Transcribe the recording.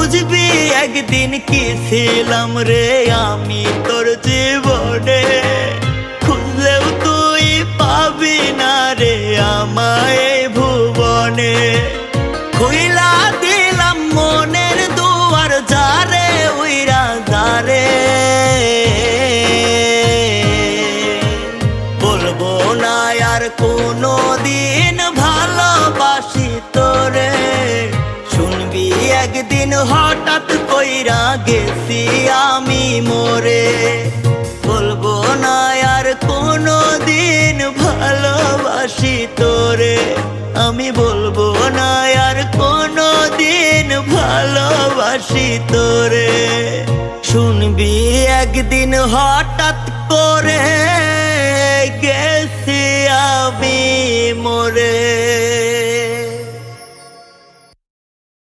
বুঝবি একদিন কি ছিলাম রে আমি তোর জীবনে, খুঁজলেও তুই পাবি না রে আমায় এই ভুবনে। খুইলা দিলাম মনের দুয়ার যারে উইরা যারে, বলবো না আর কোনো দিন ভালোবাসি তোরে। শুনবি একদিন হঠাৎ কইরা গেছি আমি মরে, বলবো না আর কোনো দিন ভালোবাসি তোরে। আমি বলবো না আর কোনো দিন ভালোবাসি তোরে। শুনবি একদিন হঠাৎ করে গেছি আমি মরে।